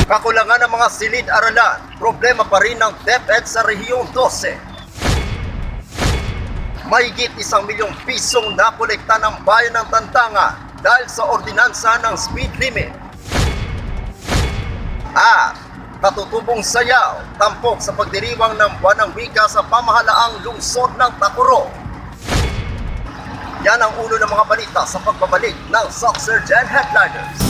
Kakulangan ng mga silid-aralan, problema pa rin ng DepEd sa Rehiyon 12. Mahigit 1 milyong pisong nakolekta ng bayan ng Tantangan dahil sa ordinansa ng speed limit. At katutubong sayaw, tampok sa pagdiriwang ng buwan ng wika sa pamahalaang lungsod ng Tacuro. Yan ang ulo ng mga balita sa pagbabalik ng Soccer Gen Headliners.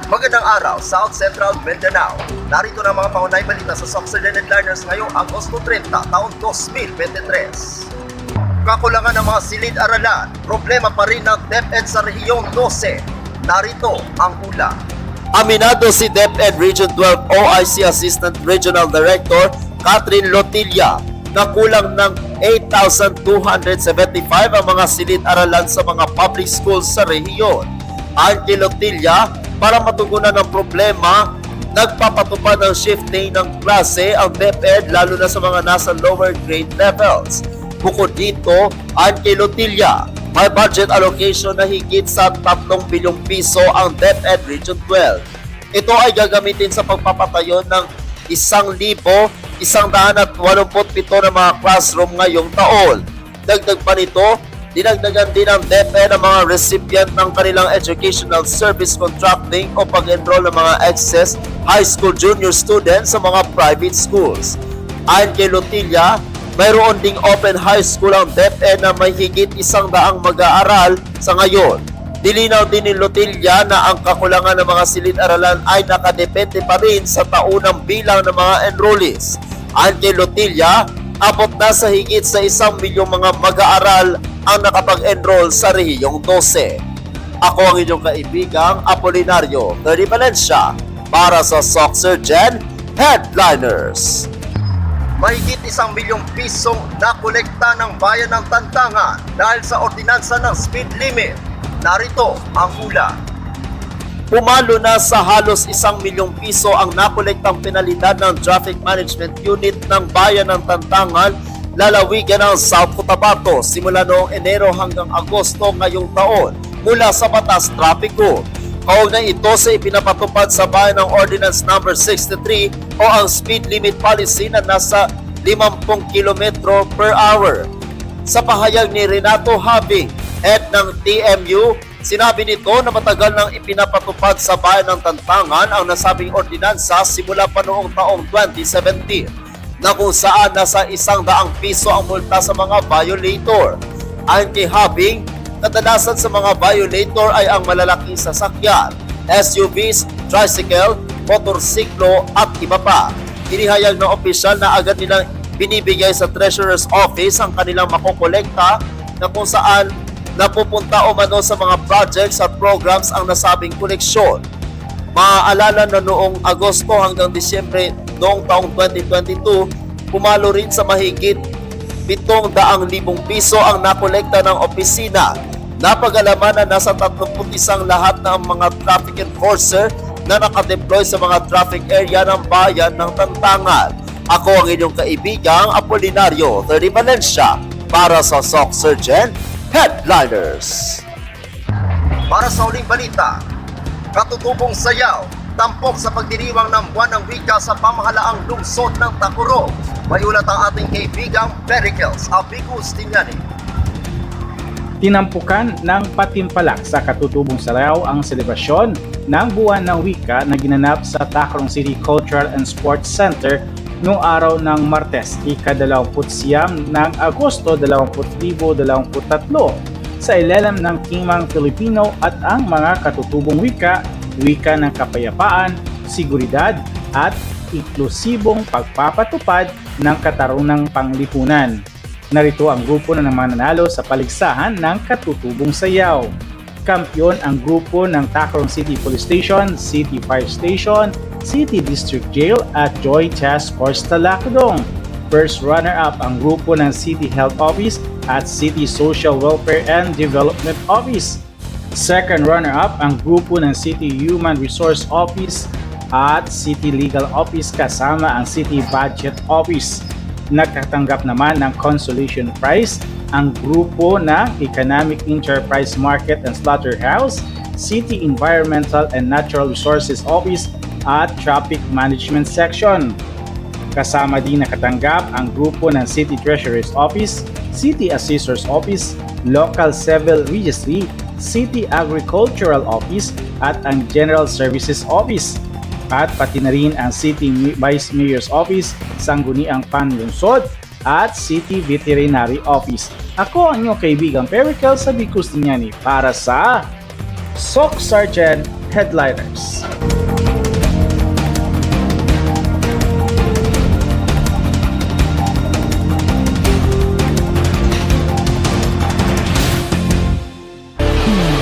Magandang araw, South Central Mindanao. Narito na mga pangunahing balita sa Soccer Gen Headliners ngayong Agosto 30, taon 2023. Kakulangan ng mga silid-aralan, problema pa rin ng DepEd sa Rehiyon 12. Narito ang ulat. Aminado si DepEd Region 12 OIC Assistant Regional Director Catherine Lotilla na kulang ng 8,275 ang mga silid-aralan sa mga public schools sa rehiyon. Ayon kay Lotilla, para matugunan ng problema, nagpapatupad ng shifting ng klase ang DepEd lalo na sa mga nasa lower grade levels. Bukod dito, ayon kay Lotilla, may budget allocation na higit sa 3 bilyong piso ang DepEd Region 12. Ito ay gagamitin sa pagpapatayo ng 1,187 na mga classroom ngayong taon. Dagdag pa nito, dinagdagan din ng DepEd ang mga recipient ng kanilang educational service contracting o pag-enroll ng mga excess high school junior students sa mga private schools. Ayon kay Lotilla, mayroon ding open high school ang DepEd na may higit 100 mag-aaral sa ngayon. Dilinaw din ni Lotilla na ang kakulangan ng mga silid-aralan ay nakadepende pa rin sa taunang bilang ng mga enrollees. Ayon kay Lotilla, abot na sa higit sa 1 milyong mga mag-aaral ang nakapag-enroll sa Rehiyong 12. Ako ang inyong kaibigang Apolinario Terry Valencia para sa Soccer Gen Headliners. Mahigit 1 milyong pisong nakolekta ng bayan ng Tantangan dahil sa ordinansa ng speed limit. Narito ang ulat. Pumalo na sa halos 1 milyong piso ang nakolektang penalidad ng Traffic Management Unit ng bayan ng Tantangan, lalawigan ng South Cotabato simula noong Enero hanggang Agosto ngayong taon mula sa batas trapiko. Kaugnay ito sa ipinapatupad sa bayan ng Ordinance No. 63 o ang speed limit policy na nasa 50 km per hour. Sa pahayag ni Renato Habing, head ng TMU, sinabi nito na matagal nang ipinapatupad sa bayan ng Tantangan ang nasabing ordinansa simula pa noong taong 2017 na kung saan nasa 100 piso ang multa sa mga violator. Ayon kay Habing, kadalasan sa mga violator ay ang malalaking sasakyan, SUVs, tricycle, motorsiklo at iba pa. Inihayag ng opisyal na agad nilang binibigay sa Treasurer's Office ang kanilang makokolekta na kung saan napupunta umano sa mga projects at programs ang nasabing koleksyon. Maaalala na noong Agosto hanggang Disyembre noong taong 2022, pumalo rin sa mahigit 700,000 piso ang nakolekta ng opisina. Napag-alaman na nasa 31 lahat ng mga traffic enforcer na nakadeploy sa mga traffic area ng bayan ng Tantangan. Ako ang inyong kaibigang Apolinario 30 Valencia para sa Sock Surgeon Headliners. Para sa uling balita, katutubong sayaw, tampok sa pagdiriwang ng buwan ng wika sa pamahalaang lungsod ng Tacurog. May ulat ang ating kaibigang Pericles Abicus Tignani. Tinampukan ng patimpalak sa katutubong sayaw ang selebrasyon ng buwan ng wika na ginanap sa Tacloban City Cultural and Sports Center noong araw ng Martes, ika-29 ng Agosto 2023 sa ilalim ng Timang Filipino at ang mga katutubong wika ng kapayapaan, seguridad at inklusibong pagpapatupad ng katarungang panglipunan. Narito ang grupo na mananalo sa paligsahan ng katutubong sayaw. Kampiyon ang grupo ng Tacloban City Police Station, City Fire Station, City District Jail at Joy Task Force Talakdong. First runner-up ang grupo ng City Health Office at City Social Welfare and Development Office. Second runner-up ang grupo ng City Human Resource Office at City Legal Office kasama ang City Budget Office. Nagtatanggap naman ng consolation prize ang grupo ng Economic Enterprise Market and Slaughterhouse, City Environmental and Natural Resources Office at Traffic Management Section. Kasama din nakatanggap ang grupo ng City Treasurer's Office, City Assessor's Office, Local Civil Registry, City Agricultural Office at ang General Services Office. At pati na rin ang City Vice Mayor's Office, Sangguniang Panlungsod at City Veterinary Office. Ako ang inyong kaibigang Pericles Abicus Tignani para sa Sock Sergeant Headliners.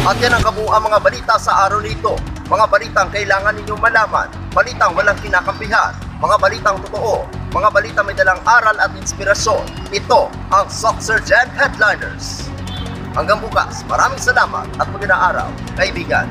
At yan ang kabuuan mga balita sa araw nito. Mga balitang kailangan ninyong malaman, balitang walang kinakampihan, mga balitang totoo, mga balitang may dalang aral at inspirasyon. Ito ang Sock Sergeant Headliners. Hanggang bukas, maraming salamat at magandang araw, kaibigan.